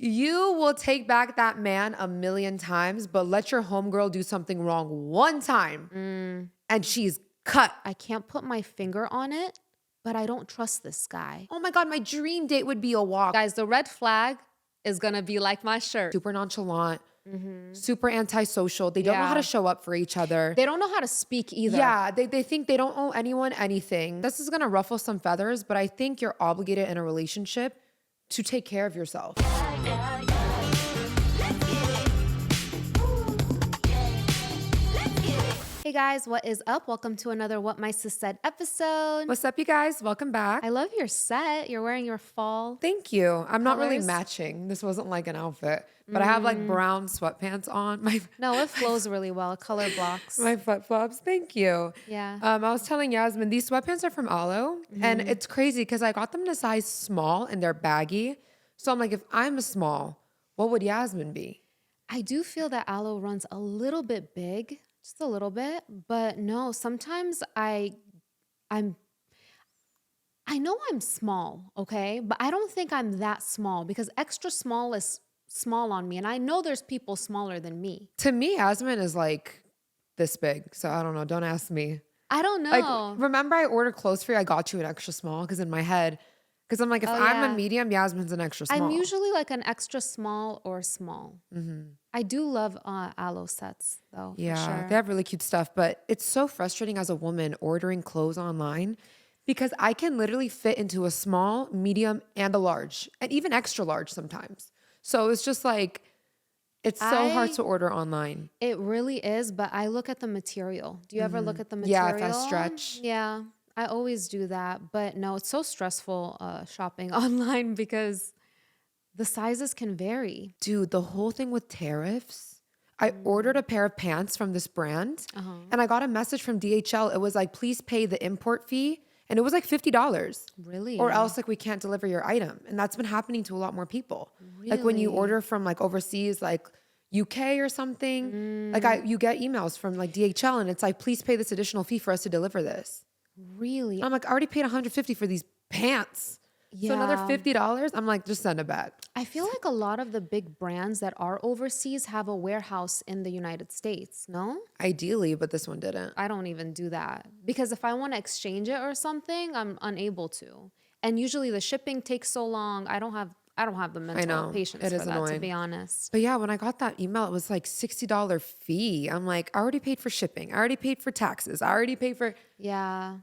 You will take back that man a million times, but let your homegirl do something wrong one time and she's cut. I can't put my finger on it, but I don't trust this guy. Oh my God, my dream date would be a walk. Guys, the red flag is gonna be like my shirt. Super nonchalant, super antisocial. They don't know how to show up for each other. They don't know how to speak either. Yeah, they think they don't owe anyone anything. This is gonna ruffle some feathers, but I think you're obligated in a relationship to take care of yourself. Hey guys, what is up? Welcome to another What My Sis Said episode. What's up, you guys? Welcome back. I love your set. You're wearing your fall. Thank you. I'm not really colors. matching. This wasn't like an outfit, but I have like brown sweatpants on. No, it flows really well. Color blocks. My flip-flops. Thank you. Yeah. I was telling Yasmin, these sweatpants are from Alo, and it's crazy because I got them in a size small and they're baggy. So I'm like, if I'm a small, what would Yasmin be? I do feel that aloe runs a little bit big, just a little bit, but no, sometimes I know I'm small, okay? But I don't think I'm that small because extra small is small on me. And I know there's people smaller than me. To me, Yasmin is like this big. So I don't know. Don't ask me. I don't know. Like, remember I ordered clothes for you? I got you an extra small because in my head, because I'm like, if I'm a medium, Yasmin's an extra small. I'm usually like an extra small or small. I do love aloe sets though. Yeah, for sure. they have really cute stuff, but it's so frustrating as a woman ordering clothes online because I can literally fit into a small, medium, and a large, and even extra large sometimes. So it's just like, it's so hard to order online. It really is, but I look at the material. Do you ever look at the material? Yeah, if I stretch. Yeah, I always do that. But no, it's so stressful shopping online because the sizes can vary. Dude, the whole thing with tariffs, I ordered a pair of pants from this brand and I got a message from DHL. It was like, please pay the import fee. And it was like $50. Really? Or else like we can't deliver your item. And that's been happening to a lot more people. Like when you order from like overseas, like UK or something, like you get emails from like DHL and it's like, please pay this additional fee for us to deliver this. Really? I'm like, I already paid $150 for these pants. Yeah. So another $50, I'm like, just send it back. I feel like a lot of the big brands that are overseas have a warehouse in the United States, no? Ideally, but this one didn't. I don't even do that because if I want to exchange it or something, I'm unable to. And usually the shipping takes so long. I don't have the mental patience for that, to be honest. But yeah, when I got that email, it was like $60 fee. I'm like, I already paid for shipping. I already paid for taxes. I already paid for... Yeah.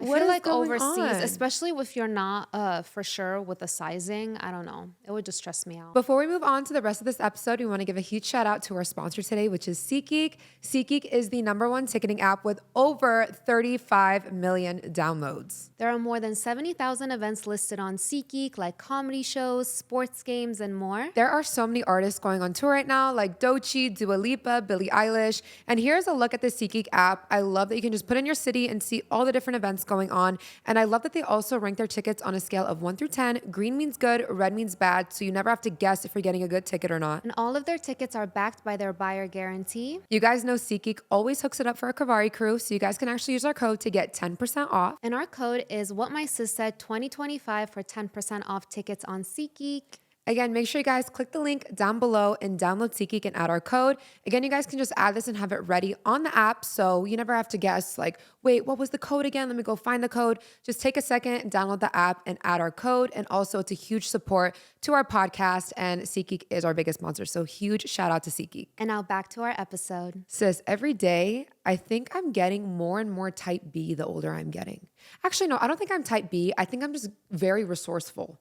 I What feel is like going overseas, on? especially if you're not for sure with the sizing, I don't know. It would just stress me out. Before we move on to the rest of this episode, we want to give a huge shout out to our sponsor today, which is SeatGeek. SeatGeek is the #1 ticketing app with over 35 million downloads. There are more than 70,000 events listed on SeatGeek, like comedy shows, sports games, and more. There are so many artists going on tour right now, like Doechii, Dua Lipa, Billie Eilish. And here's a look at the SeatGeek app. I love that you can just put in your city and see all the different events going on. And I love that they also rank their tickets on a scale of 1 through 10. Green means good, red means bad, so you never have to guess if you're getting a good ticket or not. And all of their tickets are backed by their buyer guarantee. You guys know SeatGeek always hooks it up for a Kavari crew, so you guys can actually use our code to get 10% off. And our code is What My Sis Said 2025 for 10% off tickets on SeatGeek. Again, make sure you guys click the link down below and download SeatGeek and add our code. Again, you guys can just add this and have it ready on the app, so you never have to guess like, wait, what was the code again? Let me go find the code. Just take a second and download the app and add our code. And also, it's a huge support to our podcast, and SeatGeek is our biggest sponsor. So huge shout out to SeatGeek. And now back to our episode. Sis, every day, I think I'm getting more and more type B the older I'm getting. Actually, no, I don't think I'm type B. I think I'm just very resourceful.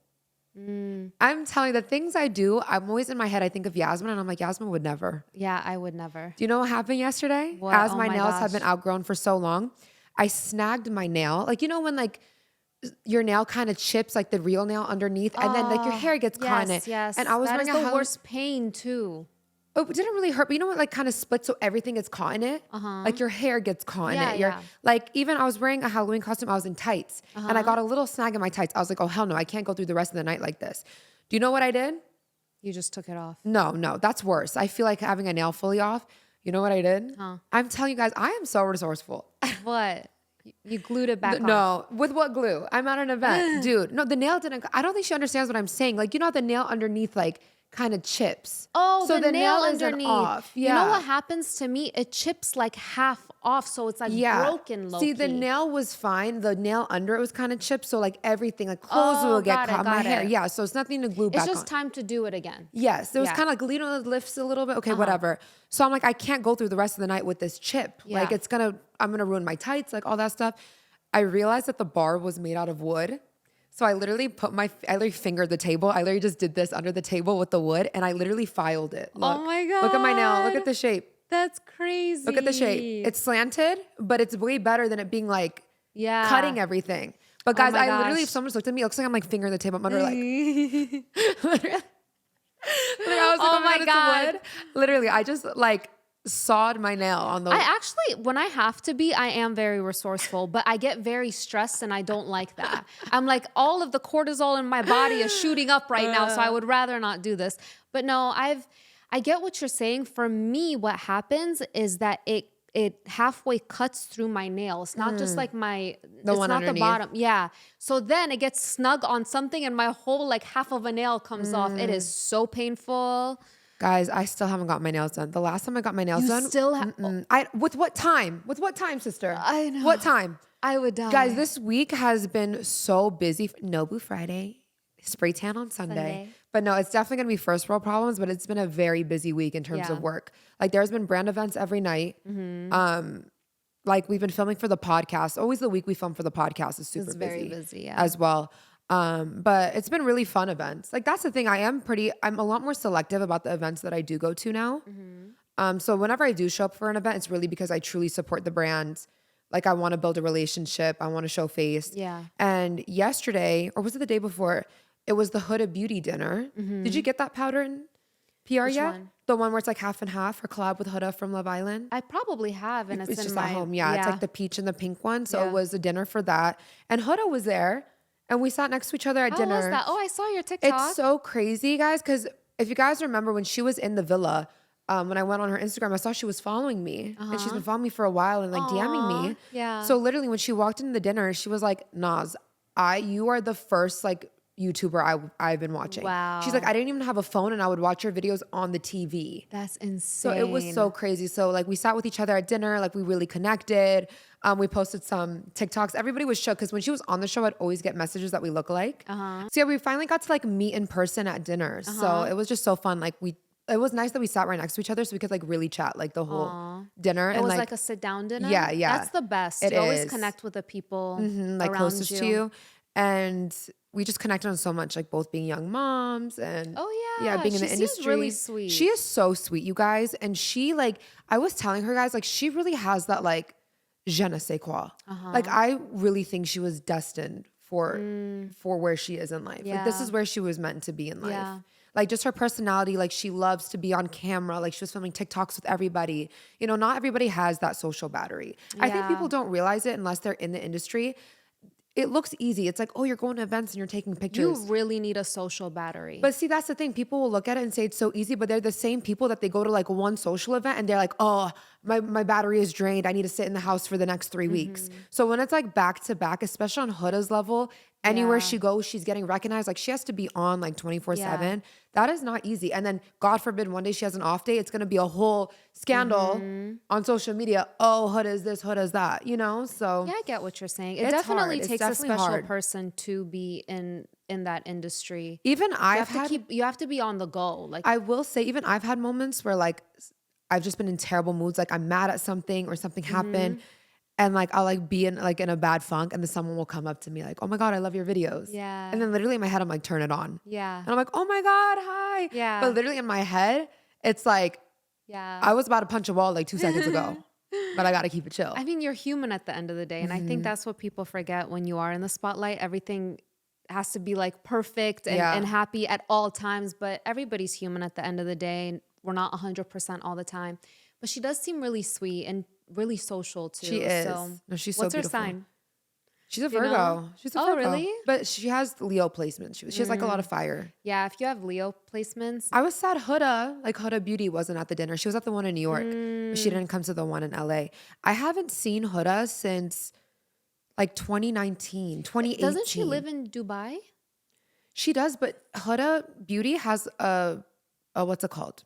I'm telling you, the things I do, I'm always in my head, I think of Yasmin, and I'm like, Yasmin would never. Yeah, I would never. Do you know what happened yesterday? What? As Oh my my nails gosh. have been outgrown for so long, I snagged my nail. Like, you know when like your nail kind of chips, like the real nail underneath, and then like your hair gets caught in it. Yes, And I was that wearing is a the Halloween. worst pain too. Oh, it didn't really hurt, but you know what? Like kind of split so everything gets caught in it. Like your hair gets caught in Yeah, it. You're yeah. like, even I was wearing a Halloween costume. I was in tights, and I got a little snag in my tights. I was like, oh hell no, I can't go through the rest of the night like this. Do you know what I did? You just took it off. No, that's worse. I feel like having a nail fully off. You know what I did? I'm telling you guys, I am so resourceful. What? You glued it back on. No, with what glue? I'm at an event. Dude, no, the nail didn't, I don't think she understands what I'm saying. Like, you know how the nail underneath like kind of chips. Oh, so the nail isn't underneath. off. Yeah. You know what happens to me? It chips like half off, so it's like broken low See, the key. nail was fine. The nail under it was kind of chipped, so like everything, like clothes will get caught. My hair, yeah. So it's nothing to glue back on. It's just time to do it again. Yes, it was kind of like, you know, it lifts a little bit. Okay, whatever. So I'm like, I can't go through the rest of the night with this chip. Like I'm gonna ruin my tights, like all that stuff. I realized that the bar was made out of wood. So I literally fingered the table. I literally just did this under the table with the wood, and I literally filed it. Look. Oh my God. Look at my nail. Look at the shape. That's crazy. Look at the shape. It's slanted, but it's way better than it being like cutting everything. But guys, I literally, if someone just looked at me, it looks like I'm like fingering the table. I'm under like, literally, I was like, oh my God. Wood. Literally, I just like sawed my nail on the. I actually, when I have to be, I am very resourceful, but I get very stressed and I don't like that. I'm like, all of the cortisol in my body is shooting up right now, so I would rather not do this. But no, I get what you're saying. For me, what happens is that it halfway cuts through my nail. It's not just like it's not underneath. The bottom. Yeah. So then it gets snug on something and my whole like half of a nail comes off. It is so painful. Guys, I still haven't got my nails done. The last time I got my nails done. Still with what time? With what time, sister? I know. What time? I would die. Guys, this week has been so busy. Nobu Friday, spray tan on Sunday. But no, it's definitely gonna be first world problems, but it's been a very busy week in terms of work. Like there's been brand events every night. Like we've been filming for the podcast. Always the week we film for the podcast is super very busy as well. But it's been really fun events. Like that's the thing. I'm a lot more selective about the events that I do go to now. So whenever I do show up for an event, it's really because I truly support the brand. Like I want to build a relationship. I want to show face. Yeah. And yesterday, or was it the day before? It was the Huda Beauty dinner. Did you get that powder in PR Which yet? one? The one where it's like half and half, her collab with Huda from Love Island. I probably have, and it's just in at home. Yeah, it's like the peach and the pink one. So it was a dinner for that. And Huda was there, and we sat next to each other at dinner. How was that? Oh, I saw your TikTok. It's so crazy, guys, because if you guys remember when she was in the villa, when I went on her Instagram, I saw she was following me. And she's been following me for a while and like DMing me. Yeah. So literally when she walked into the dinner, she was like, Naz, you are the first like YouTuber I've been watching. Wow. She's like, I didn't even have a phone and I would watch your videos on the TV. That's insane. So it was so crazy. So like we sat with each other at dinner, like we really connected. We posted some TikToks. Everybody was shook because when she was on the show, I'd always get messages that we look alike. So yeah, we finally got to like meet in person at dinner. So it was just so fun. Like it was nice that we sat right next to each other so we could like really chat like the whole dinner. It was like a sit down dinner? Yeah, yeah. That's the best. You always connect with the people like around closest to you. And we just connected on so much, like both being young moms and being in the industry. She's really sweet. She is so sweet, you guys. And she like, I was telling her guys, like she really has that like je ne sais quoi. Like I really think she was destined for where she is in life. Like this is where she was meant to be in life. Yeah. Like just her personality, like she loves to be on camera. Like she was filming TikToks with everybody. You know, not everybody has that social battery. I think people don't realize it unless they're in the industry. It looks easy. It's like, oh, you're going to events and you're taking pictures. You really need a social battery. But see, that's the thing. People will look at it and say it's so easy, but they're the same people that they go to like one social event and they're like, oh, my battery is drained. I need to sit in the house for the next 3 weeks. So when it's like back to back, especially on Huda's level, anywhere she goes, she's getting recognized. Like she has to be on like 24/7. That is not easy. And then God forbid one day she has an off day, it's going to be a whole scandal on social media. Oh, Huda's this, Huda's that, you know? So yeah, I get what you're saying. It definitely takes a special person to be in that industry. Even you have to be on the go. Like I will say, even I've had moments where like I've just been in terrible moods. Like I'm mad at something or something happened. And like I'll like be in a bad funk and then someone will come up to me like, oh my God, I love your videos. Yeah. And then literally in my head, I'm like, turn it on. Yeah. And I'm like, oh my God, hi. Yeah. But literally in my head, it's like, I was about to punch a wall like 2 seconds ago, but I got to keep it chill. I mean, you're human at the end of the day. And I think that's what people forget when you are in the spotlight. Everything has to be like perfect and happy at all times, but everybody's human at the end of the day. And we're not 100% all the time. But she does seem really sweet and really social too. She is. So no, she's so what's beautiful. her sign? She's a Virgo. She's a Virgo. Oh, really? But she has Leo placements. She has like a lot of fire. Yeah, if you have Leo placements. I was sad Huda Beauty wasn't at the dinner. She was at the one in New York. But she didn't come to the one in LA. I haven't seen Huda since like 2019, 2018. Doesn't she live in Dubai? She does, but Huda Beauty has a what's it called?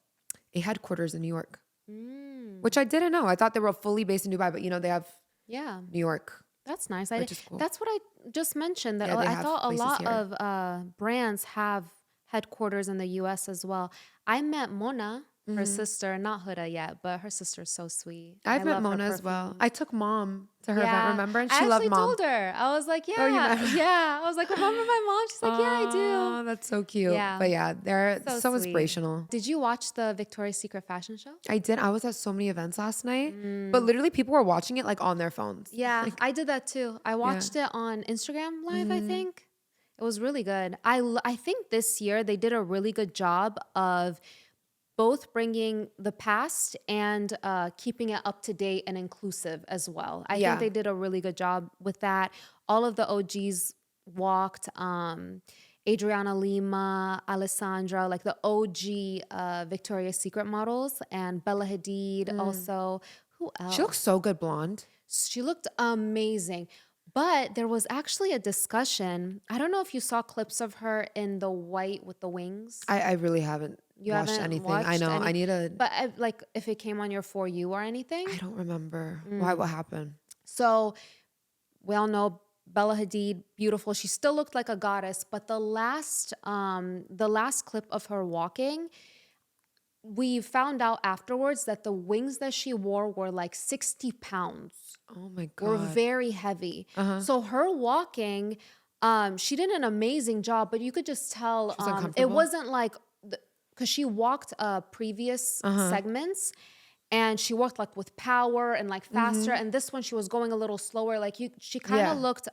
A headquarters in New York, Mm. which I didn't know. I thought they were fully based in Dubai, but they have Yeah. New York, That's nice. which is cool. That's what I just mentioned. That Yeah, they I have thought a places lot here. of brands have headquarters in the U.S. as well. I met Mona, her sister, not Huda yet, but her sister's so sweet. I've I met love her Mona as well. perfume. I took mom to her event, Yeah, remember? And I she loved actually mom. told her. I was like, Oh, you yeah, met her? yeah. I was like, remember my mom? She's like, yeah, I do. Oh, that's so cute. Yeah. But yeah, they're So so sweet. inspirational. Did you watch the Victoria's Secret fashion show? I did. I was at so many events last night, but literally people were watching it like on their phones. Yeah, I did that too. I watched it on Instagram Live, I think. It was really good. I think this year they did a really good job of both bringing the past and keeping it up to date and inclusive as well. I Yeah. think they did a really good job with that. All of the OGs walked. Adriana Lima, Alessandra, like the OG Victoria's Secret models, and Bella Hadid also. Who else? She looks so good blonde. She looked amazing. But there was actually a discussion. I don't know if you saw clips of her in the white with the wings. I really haven't You watched haven't anything. I watched know. any- I need to. But like if it came on your For You or anything. I don't remember why. What happened? So we all know Bella Hadid, beautiful. She still looked like a goddess. But the last clip of her walking, we found out afterwards that the wings that she wore were like 60 pounds. Oh my Were god. very heavy. So her walking, she did an amazing job, but you could just tell was it uncomfortable? wasn't like because she walked previous segments. And she walked like with power and like faster. And this one she was going a little slower. Like she kind of Yeah. looked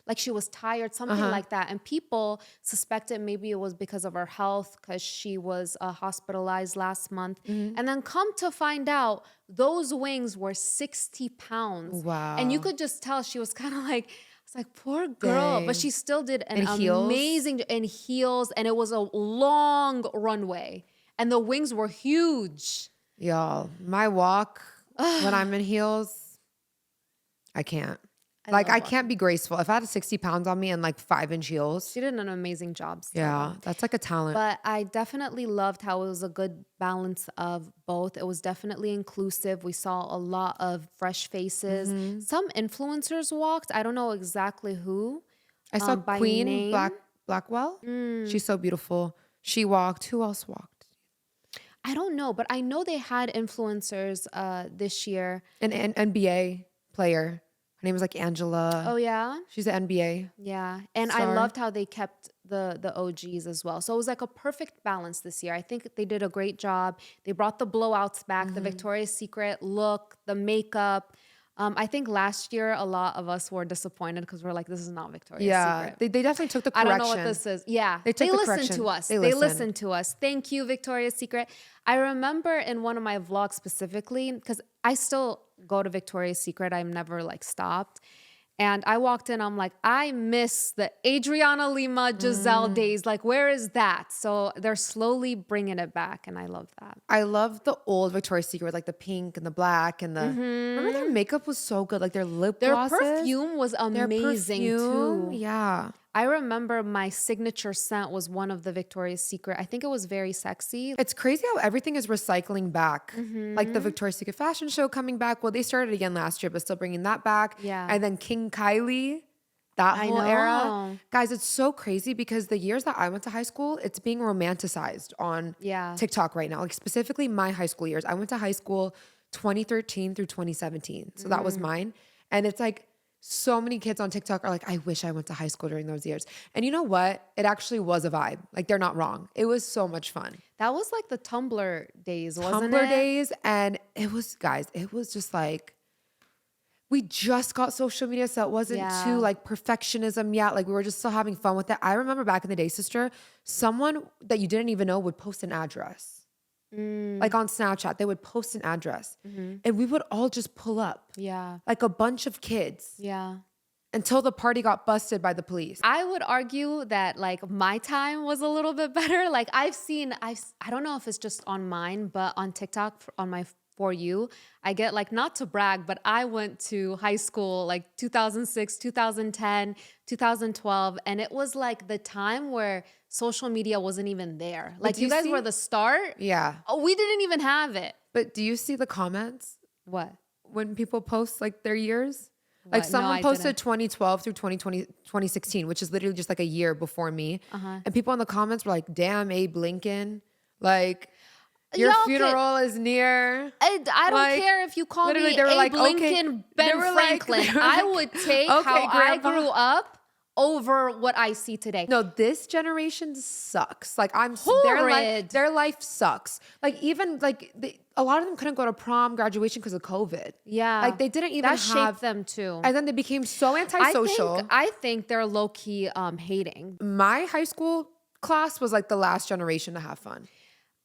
like she was tired, something like that. And people suspected maybe it was because of her health, because she was hospitalized last month. And then come to find out, those wings were 60 pounds. Wow. And you could just tell she was kind of like, it's like, poor girl. Dang. But she still did an In heels? amazing in heels. And it was a long runway. And the wings were huge. Y'all, my walk when I'm in heels, I can't. Like, love I can't be graceful. If I had 60 pounds on me and like 5-inch heels, She did an amazing job. Still. yeah, that's like a talent. But I definitely loved how it was a good balance of both. It was definitely inclusive. We saw a lot of fresh faces. Some influencers walked. I don't know exactly who. I saw by Queen name. Blackwell. She's so beautiful. She walked. Who else walked? I don't know, but I know they had influencers this year. An NBA player. Her name is like Angela. Oh yeah, She's an NBA. yeah. And I Star. loved how they kept the OGs as well. So it was like a perfect balance this year. I think they did a great job. They brought the blowouts back, the Victoria's Secret look, the makeup. I think last year a lot of us were disappointed because we're like, this is not Victoria's Yeah, Secret. they definitely took the I correction. don't know what this is. Yeah. They took the listened correction. to us. They They listened. listened to us. Thank you, Victoria's Secret. I remember in one of my vlogs specifically, because I still go to Victoria's Secret. I've never like stopped. And I walked in, I'm like, I miss the Adriana Lima Giselle days. Like, where is that? So they're slowly bringing it back. And I love that. I love the old Victoria's Secret, like the pink and the black and the. Remember their makeup was so good, like their lip Their glosses. perfume was Their amazing perfume, too. yeah. I remember my signature scent was one of the Victoria's Secret. I think it was very sexy. It's crazy how everything is recycling back. Like the Victoria's Secret fashion show coming back. Well, they started again last year, but still bringing that back. Yeah. And then King Kylie, that I whole era. know. Guys, it's so crazy because the years that I went to high school, it's being romanticized on Yeah. TikTok right now. Like specifically my high school years. I went to high school 2013 through 2017. So that was mine. And it's like, so many kids on TikTok are like, I wish I went to high school during those years. And you know what? It actually was a vibe. Like, they're not wrong. It was so much fun. That was like the Tumblr days, wasn't Tumblr it? days. And it was, guys, it was just like, we just got social media, so it wasn't Yeah. too like perfectionism yet. Like, we were just still having fun with it. I remember back in the day, sister, someone that you didn't even know would post an address. Like on Snapchat, they would post an address. And we would all just pull up. Yeah. Like a bunch of kids. Yeah. Until the party got busted by the police. I would argue that like my time was a little bit better. Like I don't know if it's just on mine, but on TikTok on my For You, I get like, not to brag, but I went to high school like 2006, 2010, 2012. And it was like the time where social media wasn't even there. But Like do you you guys see? were the start. Yeah. Oh, we didn't even have it. But do you see the comments What? when people post like their years? Like What? No, someone I posted didn't. 2012 through 2020, 2016, which is literally just like a year before me. And people in the comments were like, damn, Abe Lincoln. Like, your Y'all funeral is near. I don't Like, care if you call me literally, they were Abe like, okay. Lincoln, They Ben were like- Franklin. they were I like, would take okay, how I Grandpa. grew up over what I see today. No, this generation sucks. Like Horrid. their life sucks. Like even like a lot of them couldn't go to prom, graduation because of COVID. Yeah. Like they didn't even that have shaped them too. And then they became so antisocial. I think they're low key hating. My high school class was like the last generation to have fun.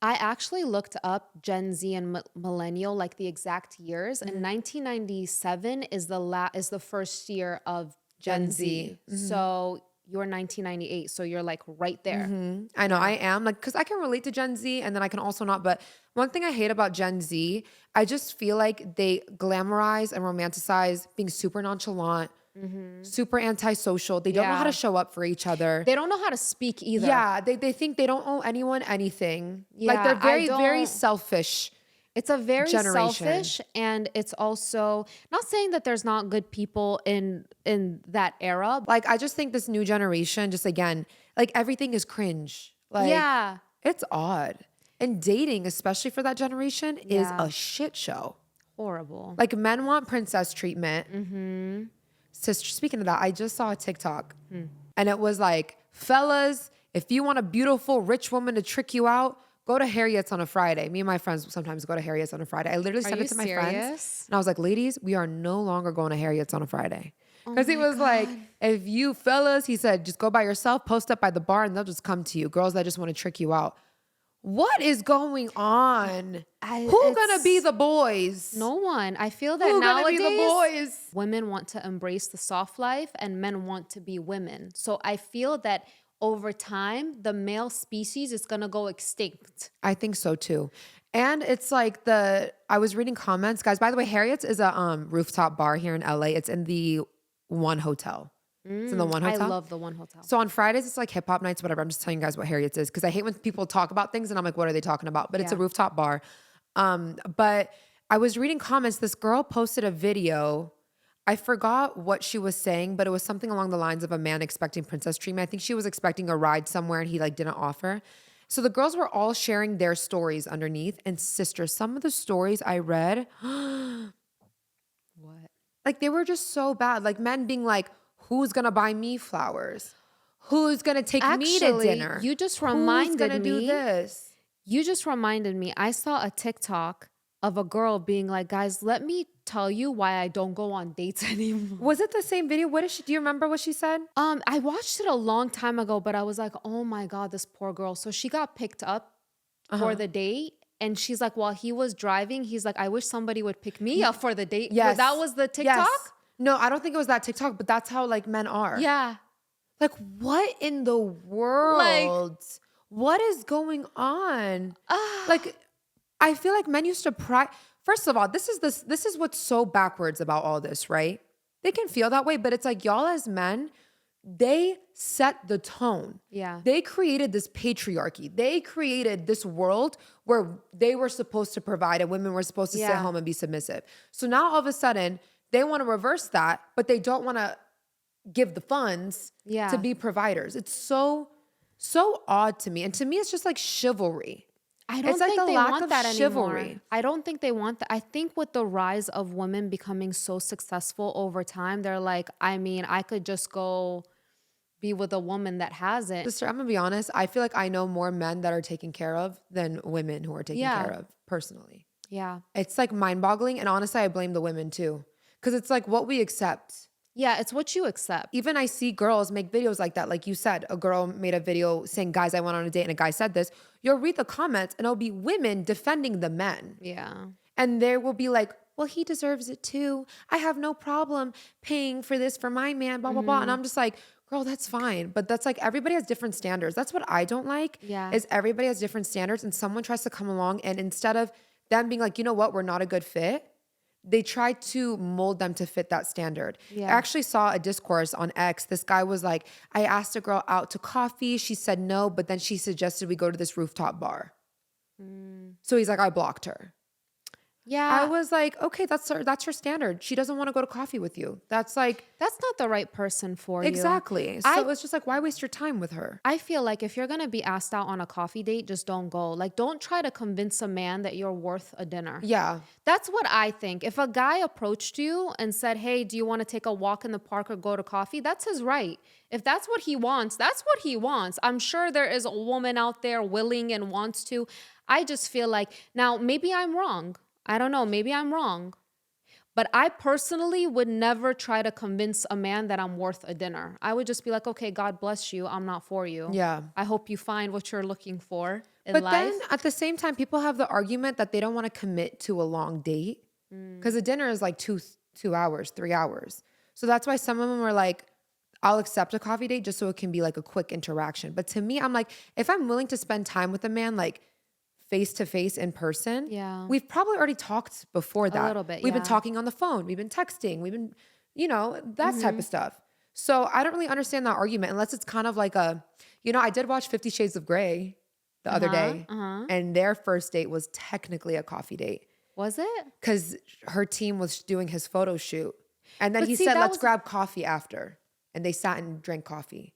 I actually looked up Gen Z and millennial, like the exact years, and 1997 is the first year of Gen Z. So you're 1998, so you're like right there. I know I am like, cause I can relate to Gen Z and then I can also not. But one thing I hate about Gen Z, I just feel like they glamorize and romanticize being super nonchalant, super antisocial. They don't know how Yeah. to show up for each other. They don't know how to speak either. Yeah, they think they don't owe anyone anything. Like Yeah, they're I very don't- selfish. It's a very generation. selfish, and it's also not saying that there's not good people in that era. Like I just think this new generation, just again, like everything is cringe. Like Yeah. it's odd. And dating, especially for that generation, is Yeah. a shit show. Horrible. Like men want princess treatment. Sister, speaking of that, I just saw a TikTok and it was like, fellas, if you want a beautiful rich woman to trick you out, go to Harriet's on a Friday. Me and my friends sometimes go to Harriet's on a Friday. I literally sent you it to my friends. serious? And I was like, ladies, we are no longer going to Harriet's on a Friday. Because he was like, if you fellas, he said, just go by yourself, post up by the bar, and they'll just come to you. Girls that just want to trick you out. What is going on? Who gonna be the boys? No one. I feel that Who gonna nowadays be the boys? women want to embrace the soft life and men want to be women. So I feel that over time, the male species is gonna go extinct. I think so too. And it's like I was reading comments. Guys, by the way, Harriet's is a rooftop bar here in LA. It's in the One Hotel. It's in the One Hotel. I love the One Hotel. So on Fridays, it's like hip hop nights, whatever. I'm just telling you guys what Harriet's is because I hate when people talk about things and I'm like, what are they talking about? But it's a Yeah. rooftop bar. But I was reading comments. This girl posted a video. I forgot what she was saying, but it was something along the lines of a man expecting princess treatment. I think she was expecting a ride somewhere and he like didn't offer. So the girls were all sharing their stories underneath. And sister, some of the stories I read, What? like they were just so bad. Like men being like, who's gonna buy me flowers? Who's gonna take me to Actually, dinner? you just Who's reminded gonna do me- this? You just reminded me, I saw a TikTok of a girl being like, guys, let me tell you why I don't go on dates anymore. Was it the same video? What is she? Do you remember what she said? I watched it a long time ago, but I was like, oh my God, this poor girl. So she got picked up for the date. And she's like, while he was driving, he's like, I wish somebody would pick me up for the date. Yes. That was the TikTok? Yes. No, I don't think it was that TikTok, but that's how like men are. Yeah. Like what in the world? What is going on? Like I feel like men used to First of all, this is what's so backwards about all this, right? They can feel that way, but it's like y'all as men, they set the tone. Yeah. They created this patriarchy. They created this world where they were supposed to provide and women were supposed to sit Yeah. home and be submissive. So now all of a sudden, they want to reverse that, but they don't want to give the funds Yeah. to be providers. It's so odd to me. And to me, it's just like chivalry. I don't It's like think the they lack want of that chivalry. anymore. I don't think they want that. I think with the rise of women becoming so successful over time, they're like, I mean, I could just go be with a woman that has it. Sister, I'm gonna be honest. I feel like I know more men that are taken care of than women who are taken Yeah. care of personally. Yeah. It's like mind boggling. And honestly, I blame the women too. Cause it's like what we accept. Yeah, it's what you accept. Even I see girls make videos like that. Like you said, a girl made a video saying, guys, I went on a date and a guy said this. You'll read the comments and it'll be women defending the men. Yeah. And there will be like, well, he deserves it too. I have no problem paying for this for my man, blah, blah, blah. And I'm just like, girl, that's fine. But that's like, everybody has different standards. That's what I don't like Yeah. is everybody has different standards and someone tries to come along and instead of them being like, you know what, we're not a good fit. They try to mold them to fit that standard. Yeah. I actually saw a discourse on X. This guy was like, I asked a girl out to coffee. She said no, but then she suggested we go to this rooftop bar. So he's like, I blocked her. Yeah. I was like, okay, that's her standard. She doesn't want to go to coffee with you. That's like, That's not the right person for you. exactly. So it's just like, why waste your time with her? I feel like if you're going to be asked out on a coffee date, just don't go. Like, don't try to convince a man that you're worth a dinner. Yeah. That's what I think. If a guy approached you and said, hey, do you want to take a walk in the park or go to coffee? That's his right. If that's what he wants, that's what he wants. I'm sure there is a woman out there willing and wants to. I just feel like, now, maybe I'm wrong. I don't know. Maybe I'm wrong. But I personally would never try to convince a man that I'm worth a dinner. I would just be like, okay, God bless you. I'm not for you. Yeah. I hope you find what you're looking for in But life. then at the same time, people have the argument that they don't want to commit to a long date because a dinner is like 2 hours, 3 hours. So that's why some of them are like, I'll accept a coffee date just so it can be like a quick interaction. But to me, I'm like, if I'm willing to spend time with a man, like face to face in person, Yeah. we've probably already talked before that. little bit, We've been yeah. talking on the phone. We've been texting. We've been, that type of stuff. So I don't really understand that argument unless it's kind of like a, I did watch 50 Shades of Grey the other day, and their first date was technically a coffee date Was it? because her team was doing his photo shoot. And then But he see, said, that let's was- grab coffee after. And they sat and drank coffee.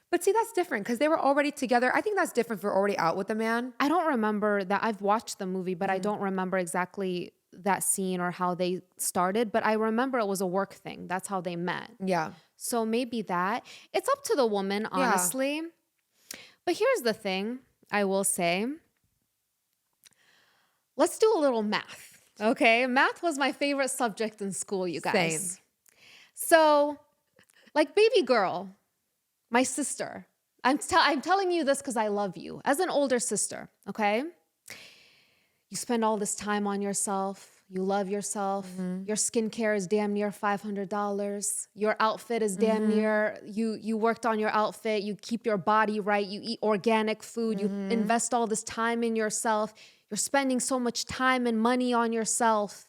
But see, that's different because they were already together. I think that's different if we're already out with a man. I don't remember that. I've watched the movie, but I don't remember exactly that scene or how they started. But I remember it was a work thing. That's how they met. Yeah. So maybe that. It's up to the woman, honestly. But here's the thing I will say. Let's do a little math. Okay. Math was my favorite subject in school, you guys. Same. So, like, baby girl, my sister, I'm telling you this because I love you as an older sister, okay? You spend all this time on yourself. You love yourself. Your skincare is damn near $500. Your outfit is damn near, you worked on your outfit. You keep your body right. You eat organic food. You invest all this time in yourself. You're spending so much time and money on yourself.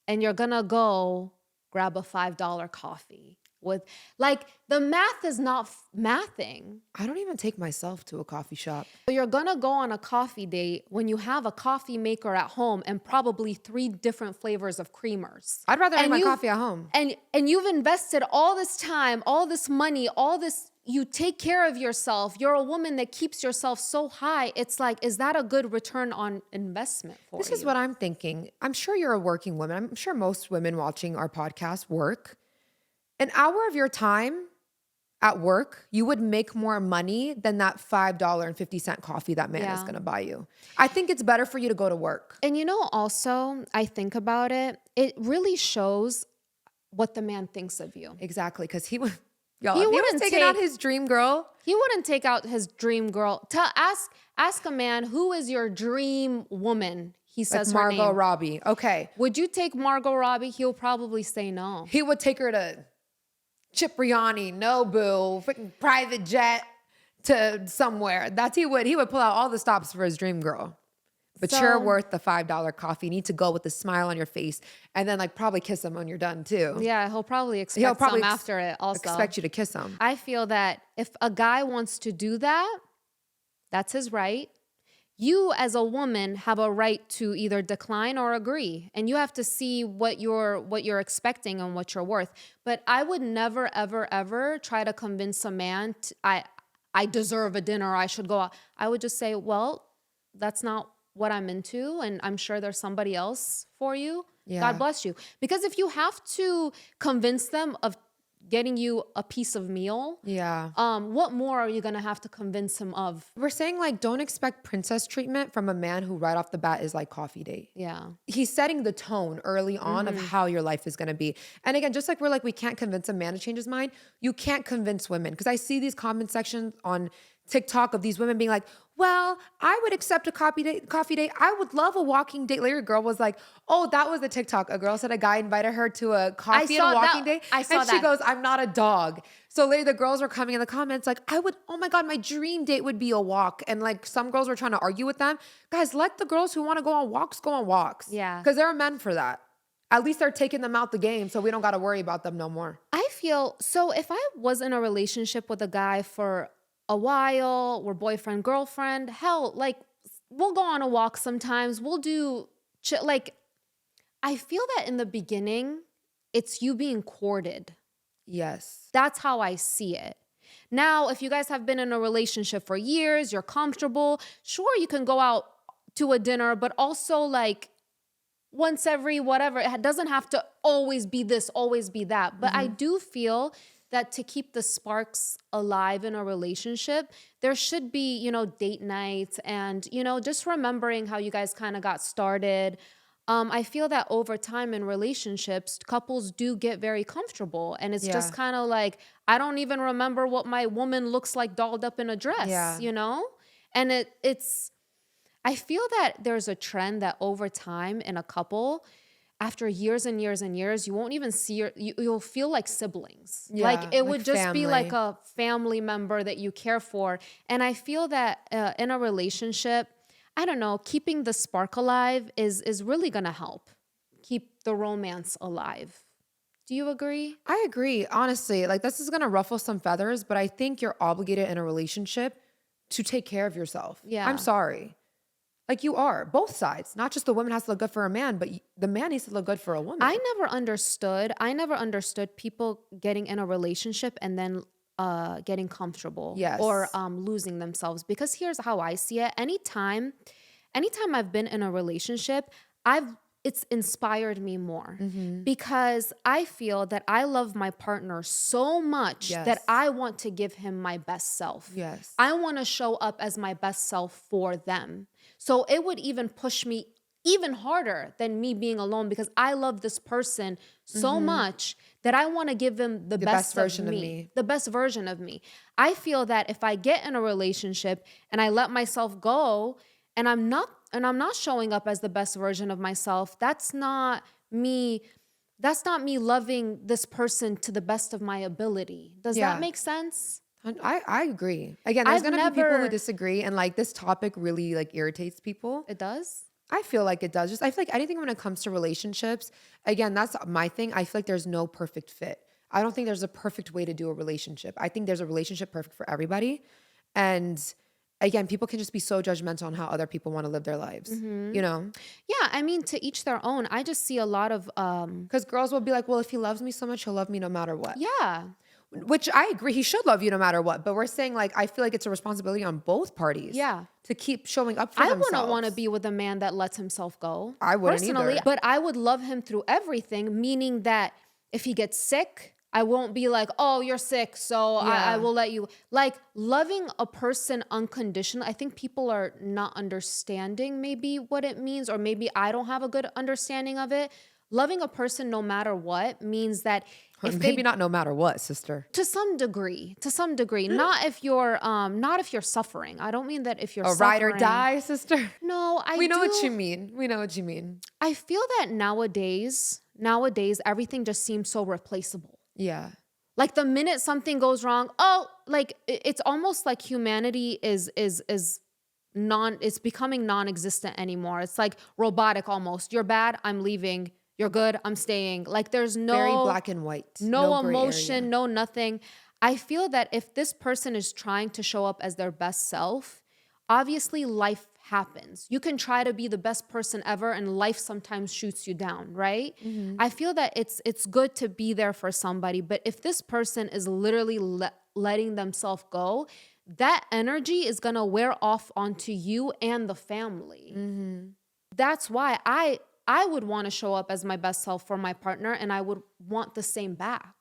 And you're going to go grab a $5 coffee with, like, the math is not mathing. I don't even take myself to a coffee shop. So you're gonna go on a coffee date when you have a coffee maker at home and probably 3 different flavors of creamers. I'd rather make And my you've- coffee at home. And you've invested all this time, all this money, all this, you take care of yourself. You're a woman that keeps yourself so high. It's like, is that a good return on investment for you? This is what I'm thinking. I'm sure you're a working woman. I'm sure most women watching our podcast work. An hour of your time at work, you would make more money than that $5.50 coffee that man is Yeah. going to buy you. I think it's better for you to go to work. And also, I think about it, it really shows what the man thinks of you. Exactly, because he was wouldn't taking out take- his dream girl. He wouldn't take out his dream girl. Ask a man, who is your dream woman? He Like says her Margot name. Robbie. Okay. Would you take Margot Robbie? He'll probably say no. He would take her to Cipriani, Nobu, freaking private jet to somewhere. He would pull out all the stops for his dream girl. But So- you're worth the $5 coffee. You need to go with a smile on your face and then like probably kiss him when you're done too. Yeah, he'll probably expect some after it also. Expect you to kiss him. I feel that if a guy wants to do that, that's his right. You as a woman have a right to either decline or agree. And you have to see what you're expecting and what you're worth. But I would never, ever, ever try to convince a man I deserve a dinner, I should go out. I would just say, well, that's not what I'm into, and I'm sure there's somebody else for you. Yeah. God bless you. Because if you have to convince them of getting you a piece of meal, Yeah. what more are you gonna have to convince him of? We're saying like don't expect princess treatment from a man who right off the bat is like coffee date. Yeah. He's setting the tone early on of how your life is going to be. And again, just like we're like, we can't convince a man to change his mind, you can't convince women. Because I see these comment sections on TikTok of these women being like, well, I would accept a coffee date. I would love a walking date. Later, a girl was like, oh, that was a TikTok. A girl said a guy invited her to a coffee and a walking date. I saw and she that. goes, I'm not a dog. So later the girls were coming in the comments like, oh my God, my dream date would be a walk. And like some girls were trying to argue with them. Guys, let the girls who want to go on walks. Yeah. Because there are men for that. At least they're taking them out the game so we don't got to worry about them no more. I feel so if I was in a relationship with a guy for a while, we're boyfriend, girlfriend, hell, like we'll go on a walk sometimes. We'll do like, I feel that in the beginning, it's you being courted. Yes. That's how I see it. Now, if you guys have been in a relationship for years, you're comfortable, sure, you can go out to a dinner, but also like once every whatever. It doesn't have to always be this, always be that. But I do feel that to keep the sparks alive in a relationship, there should be, date nights and, just remembering how you guys kind of got started. I feel that over time in relationships, couples do get very comfortable. And it's just kind of like, I don't even remember what my woman looks like dolled up in a dress, And I feel that there's a trend that over time in a couple, after years and years and years, you won't even see you'll feel like siblings. Yeah, like it would just family. be like a family member that you care for. And I feel that in a relationship, I don't know, keeping the spark alive is really gonna help keep the romance alive. Do you agree? I agree. Honestly, like this is going to ruffle some feathers, but I think you're obligated in a relationship to take care of yourself. Yeah. I'm sorry. Like you are, both sides. Not just the woman has to look good for a man, but the man needs to look good for a woman. I never understood people getting in a relationship and then getting comfortable Yes. or losing themselves. Because here's how I see it. Anytime I've been in a relationship, it's inspired me more because I feel that I love my partner so much that I want to give him my best self. Yes. I want to show up as my best self for them. So it would even push me even harder than me being alone because I love this person so much that I want to give them the best version of me. The best version of me. I feel that if I get in a relationship and I let myself go and I'm not showing up as the best version of myself, that's not me loving this person to the best of my ability. Does that make sense? I agree. Again, there's going to be people who disagree and like this topic really like irritates people. It does? I feel like it does. I feel like anything when it comes to relationships, again, that's my thing. I feel like there's no perfect fit. I don't think there's a perfect way to do a relationship. I think there's a relationship perfect for everybody. And again, people can just be so judgmental on how other people want to live their lives, Yeah, I mean, to each their own. I just see a lot of... Because girls will be like, well, if he loves me so much, he'll love me no matter what. Yeah. Which I agree, he should love you no matter what. But we're saying like, I feel like it's a responsibility on both parties. Yeah. To keep showing up for themselves. I wouldn't want to be with a man that lets himself go. I wouldn't personally, either. But I would love him through everything, meaning that if he gets sick, I won't be like, oh, you're sick, so I will let you. Like, loving a person unconditionally, I think people are not understanding maybe what it means, or maybe I don't have a good understanding of it. Loving a person no matter what means that maybe not no matter what, sister. To some degree, not if you're suffering. I don't mean that if you're a suffering. ride or die, sister. No, we know what you mean. We know what you mean. I feel that nowadays, everything just seems so replaceable. Yeah. Like the minute something goes wrong, like it's almost like humanity is it's becoming non-existent anymore. It's like robotic almost. You're bad, I'm leaving. You're good, I'm staying. Like there's no... Very black and white. No emotion, no nothing. I feel that if this person is trying to show up as their best self, obviously life happens. You can try to be the best person ever and life sometimes shoots you down, right? I feel that it's good to be there for somebody, but if this person is literally letting themselves go, that energy is gonna wear off onto you and the family. That's why I would want to show up as my best self for my partner, and I would want the same back,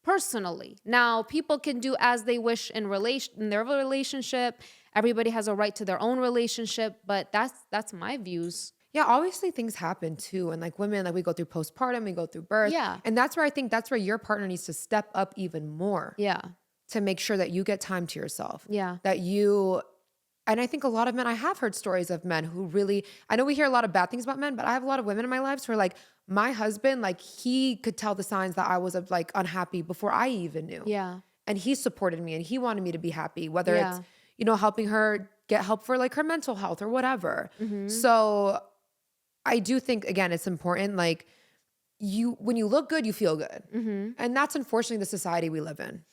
personally. Now, people can do as they wish in their relationship. Everybody has a right to their own relationship, but that's my views. Yeah, obviously things happen too. And like women, like we go through postpartum, we go through birth. Yeah. And that's where I think that's where your partner needs to step up even more. Yeah. to make sure that you get time to yourself. Yeah. And I think a lot of men, I have heard stories of men who really, I know we hear a lot of bad things about men, but I have a lot of women in my lives who are like, my husband, like he could tell the signs that I was like unhappy before I even knew. Yeah. And he supported me and he wanted me to be happy, whether Yeah. it's, helping her get help for like her mental health or whatever. Mm-hmm. So I do think, again, it's important. Like when you look good, you feel good. Mm-hmm. And that's unfortunately the society we live in.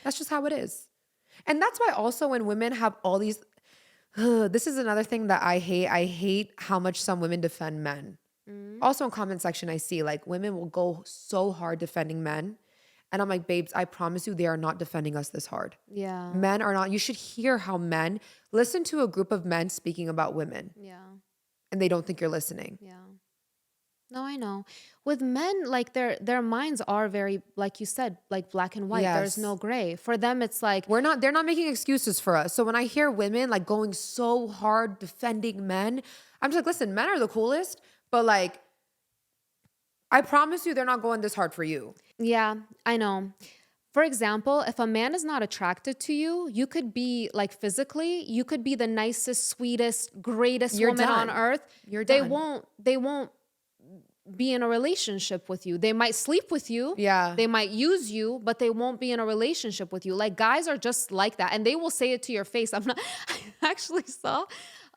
That's just how it is. And that's why also when women have all these, this is another thing that I hate. I hate how much some women defend men. Also in comment section, I see like women will go so hard defending men. And I'm like, babes, I promise you, they are not defending us this hard. Yeah. Men are not. You should hear how men listen to a group of men speaking about women. Yeah. And they don't think you're listening. Yeah. No, I know. With men, like their minds are very, like you said, like black and white. Yes. There's no gray. For them, it's like They're not making excuses for us. So when I hear women like going so hard defending men, I'm just like, listen, men are the coolest, but like, I promise you they're not going this hard for you. yeah, I know. For example, if a man is not attracted to you, you could be like physically, you could be the nicest, sweetest, greatest You're woman on done. earth. You're They done. won't be in a relationship with you. They might sleep with you. Yeah. They might use you, but they won't be in a relationship with you. Like guys are just like that. And they will say it to your face. I actually saw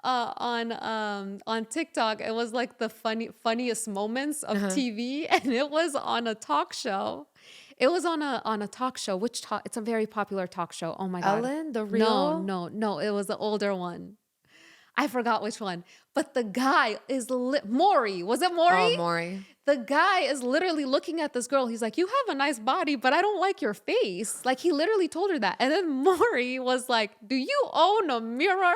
on TikTok, it was like the funniest moments of TV, and it was on a talk show. It was on a talk show. It's a very popular talk show. Oh my God. Ellen, the real? No. It was the older one. I forgot which one. But the guy is Maury. Was it Maury? Oh, Maury. The guy is literally looking at this girl. He's like, you have a nice body, but I don't like your face. Like he literally told her that. And then Maury was like, do you own a mirror?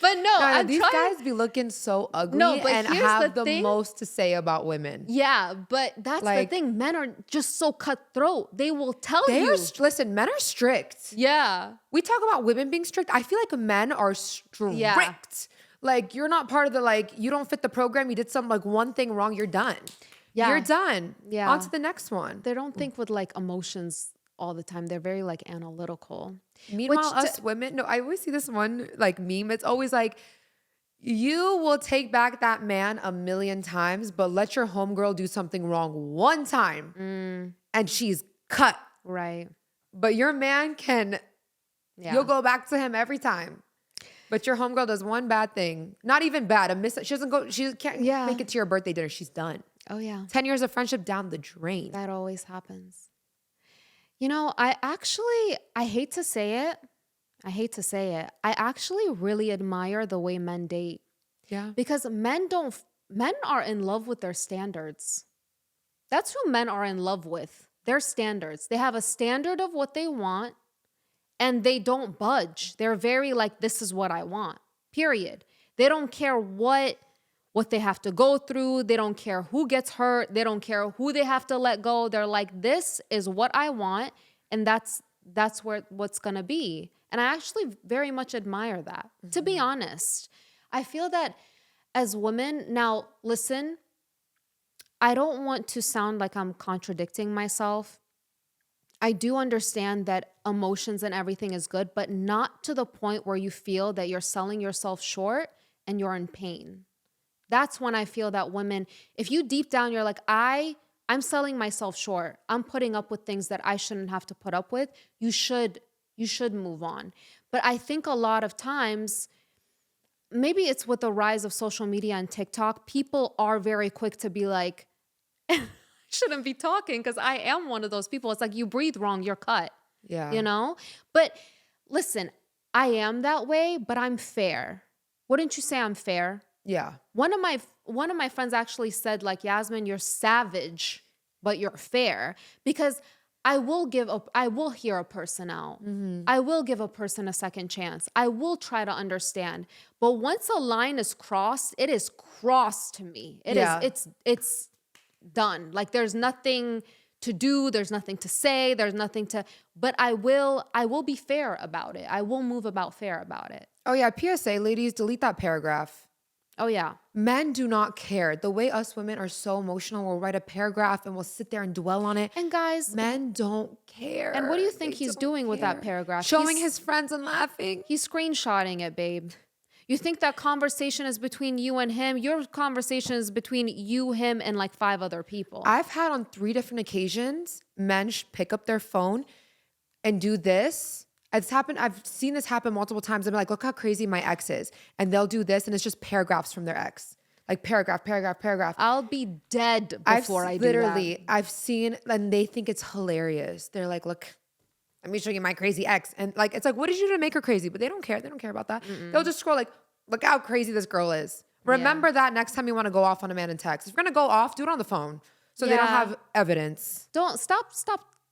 But no, These guys be looking so ugly but and here's have the the thing. most to say about women. Yeah, but that's Like- the thing. Men are just so cutthroat. They will tell They you. are, listen, men are strict. Yeah. We talk about women being strict. I feel like men are strict. Yeah. Like you're not part of the, like, you don't fit the program. You did some like one thing wrong. You're done. Yeah. You're done. Yeah. On to the next one. They don't think with like emotions all the time. They're very like analytical. Meanwhile, us women, no, I always see this one like meme. It's always like, you will take back that man 1,000,000 times, but let your homegirl do something wrong one time and she's cut. Right. But your man can, Yeah. you'll go back to him every time. But your homegirl does one bad thing. Not even bad. She can't make it to your birthday dinner. She's done. Oh yeah. 10 years of friendship down the drain. That always happens. You know, I hate to say it. I actually really admire the way men date. Yeah. Because men are in love with their standards. That's who men are in love with. Their standards. They have a standard of what they want and they don't budge. They're very like, this is what I want. Period. They don't care what they have to go through. They don't care who gets hurt. They don't care who they have to let go. They're like, this is what I want, and that's what's gonna be. And I actually very much admire that, to be honest. I feel that as women, now listen, I don't want to sound like I'm contradicting myself. I do understand that emotions and everything is good, but not to the point where you feel that you're selling yourself short and you're in pain. That's when I feel that women, if you deep down, you're like, I'm selling myself short. I'm putting up with things that I shouldn't have to put up with. You should move on. But I think a lot of times, maybe it's with the rise of social media and TikTok, people are very quick to be like, I shouldn't be talking because I am one of those people. It's like, you breathe wrong, you're cut. Yeah. You know? But listen, I am that way, but I'm fair. Wouldn't you say I'm fair? Yeah. One of my friends actually said, like, Yasmin, you're savage, but you're fair, because I will hear a person out. Mm-hmm. I will give a person a second chance. I will try to understand. But once a line is crossed, it is crossed to me. It's done. Like there's nothing to do, there's nothing to say, but I will be fair about it. I will move about fair about it. Oh yeah, PSA, ladies, delete that paragraph. Oh yeah. Men do not care. The way us women are so emotional, we'll write a paragraph and we'll sit there and dwell on it. And guys, Men don't care. and what do you think They he's don't doing with that care. paragraph? Showing his friends and laughing. He's screenshotting it, babe. You think that conversation is between you and him? Your conversation is between you, him, and like 5 other people. I've had on 3 different occasions men pick up their phone and do this. It's happened. I've seen this happen multiple times. I'm like, look how crazy my ex is. And they'll do this and it's just paragraphs from their ex. Like paragraph, paragraph, paragraph. I'll be dead before I do that. I've seen, and they think it's hilarious. They're like, look, let me show you my crazy ex. And like, it's like, what did you do to make her crazy? But they don't care. They don't care about that. They'll just scroll like, look how crazy this girl is. Remember that next time you want to go off on a man in text. If you're going to go off, do it on the phone. So they don't have evidence. Don't stop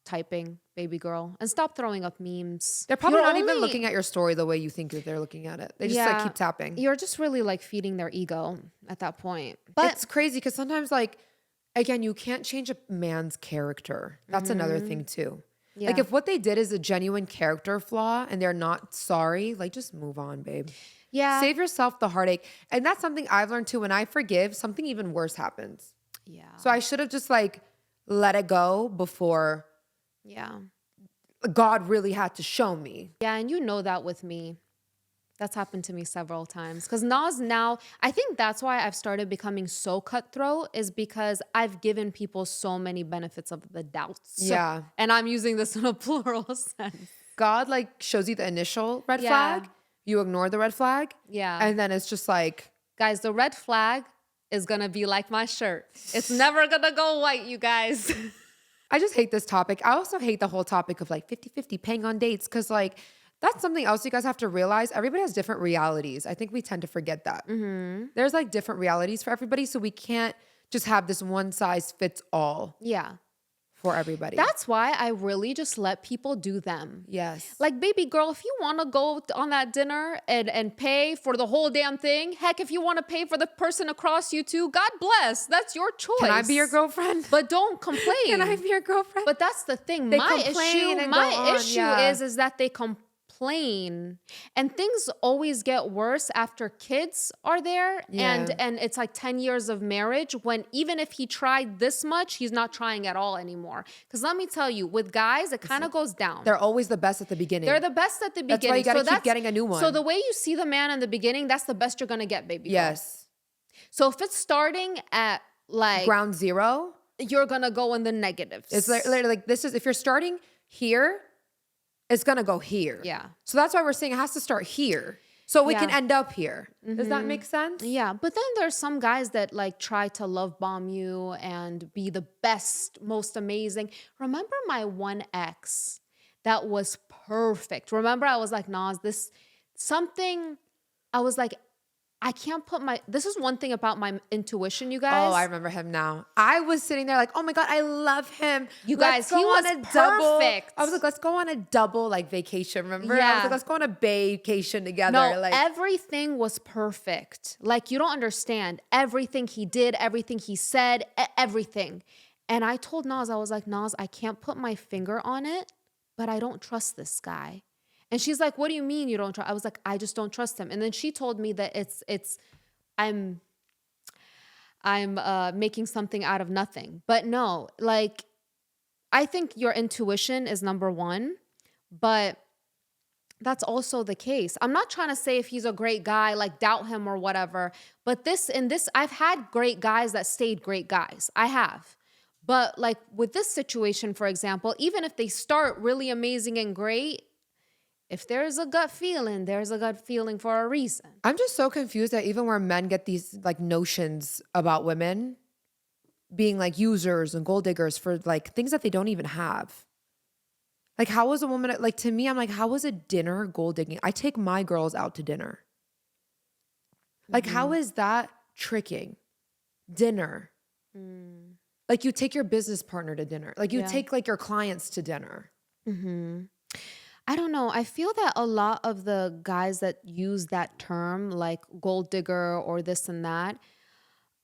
typing, baby girl, and stop throwing up memes. They're probably not even looking at your story the way you think that they're looking at it. They just like keep tapping. You're just really like feeding their ego at that point. But it's crazy because sometimes like, again, you can't change a man's character. That's another thing too. Yeah. Like if what they did is a genuine character flaw and they're not sorry, like just move on, babe. yeah, Save yourself the heartache. And that's something I've learned too. When I forgive, something even worse happens. yeah, So I should have just like let it go before yeah, God really had to show me. yeah. And you know that with me. That's happened to me several times. Because Nas now, I think that's why I've started becoming so cutthroat, is because I've given people so many benefits of the doubts. Yeah. And I'm using this in a plural sense. God like shows you the initial red Yeah. flag. You ignore the red flag. Yeah. And then it's just like, Guys, the red flag is going to be like my shirt. It's never going to go white, you guys. I just hate this topic. I also hate the whole topic of like 50-50 paying on dates. Cause like, that's something else you guys have to realize. Everybody has different realities. I think we tend to forget that. There's like different realities for everybody. So we can't just have this one size fits all Yeah. for everybody. That's why I really just let people do them. Yes. Like, baby girl, if you want to go on that dinner and pay for the whole damn thing, heck, if you want to pay for the person across you too, God bless. That's your choice. Can I be your girlfriend? But don't complain. Can I be your girlfriend? But that's the thing. They My complain and my go on, issue yeah. is that they complain. And things always get worse after kids are there. Yeah. And it's like 10 years of marriage, when even if he tried this much, he's not trying at all anymore. Because let me tell you, with guys, it kind of goes down. They're always the best at the beginning. They're the best at the beginning. That's why you gotta keep getting a new one. So the way you see the man in the beginning, that's the best you're gonna get, baby girl. Yes. So if it's starting at like Ground zero. you're gonna go in the negatives. It's literally like this is, if you're starting here, it's gonna go here. Yeah. So that's why we're saying it has to start here. So we Yeah. can end up here. Does that make sense? Yeah, but then there's some guys that like try to love bomb you and be the best, most amazing. Remember my one ex that was perfect. Remember I was like, Nas, this something, I was like, I can't put this is one thing about my intuition, you guys. Oh, I remember him now. I was sitting there like, oh my God, I love him. You Let's guys, go he was on a double. perfect. I was like, let's go on a double like vacation. Remember? I Yeah. was like, let's go on a vacation together. No, like everything was perfect. Like, you don't understand. Everything he did, everything he said, everything. And I told Nas, I was like, Nas, I can't put my finger on it, but I don't trust this guy. And she's like, what do you mean you don't trust? I was like, I just don't trust him. And then she told me that I'm making something out of nothing. But no, like, I think your intuition is number one, but that's also the case. I'm not trying to say if he's a great guy, like doubt him or whatever, but I've had great guys that stayed great guys. I have. But like with this situation, for example, even if they start really amazing and great, if there's a gut feeling, there's a gut feeling for a reason. I'm just so confused that even where men get these like notions about women being like users and gold diggers for like things that they don't even have. Like how was a woman, like to me, I'm like, how was a dinner gold digging? I take my girls out to dinner. Like how is that tricking? Dinner. Like you take your business partner to dinner. Like you take like your clients to dinner. I don't know. I feel that a lot of the guys that use that term, like gold digger or this and that,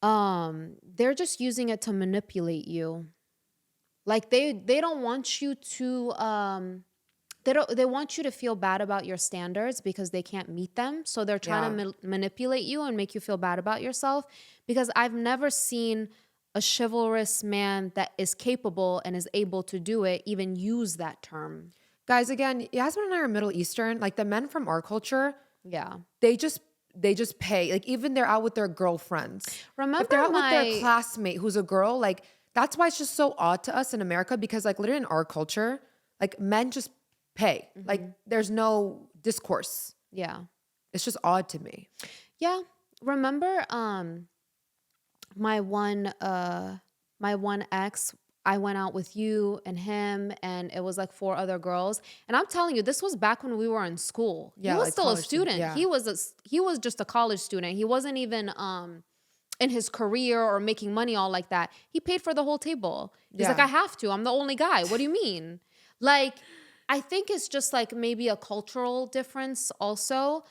they're just using it to manipulate you. Like they don't want you to they want you to feel bad about your standards because they can't meet them. So they're trying to manipulate you and make you feel bad about yourself. Because I've never seen a chivalrous man that is capable and is able to do it even use that term. Guys, again, Yasmin and I are Middle Eastern. Like the men from our culture, Yeah. they just pay. Like even they're out with their girlfriends. Remember if they're out with my their classmate who's a girl, like that's why it's just so odd to us in America because like literally in our culture, like men just pay. Like there's no discourse. Yeah. It's just odd to me. Yeah. Remember my one ex, I went out with you and him and it was like 4 other girls. And I'm telling you, this was back when we were in school. Yeah, He was like still a college student, student. yeah. He was just a college student. He wasn't even in his career or making money all like that. He paid for the whole table. He's like, Yeah. I have to. I'm the only guy. What do you mean? Like, I think it's just like maybe a cultural difference also.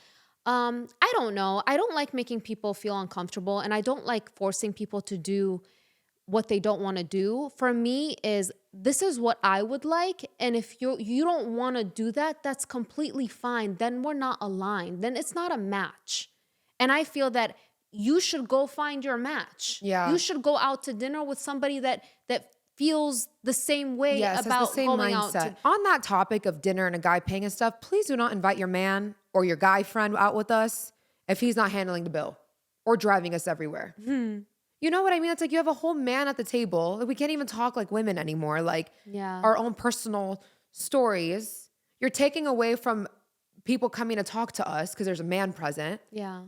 I don't know. I don't like making people feel uncomfortable and I don't like forcing people to do what they don't want to do. For me is this is what I would like. And if you don't want to do that, that's completely fine. Then we're not aligned. Then it's not a match. And I feel that you should go find your match. Yeah. You should go out to dinner with somebody that feels the same way Yes, about it's the same going out mindset. to. On that topic of dinner and a guy paying and stuff, please do not invite your man or your guy friend out with us if he's not handling the bill or driving us everywhere. You know what I mean? It's like you have a whole man at the table. Like, we can't even talk like women anymore, like Yeah. our own personal stories. You're taking away from people coming to talk to us because there's a man present. Yeah.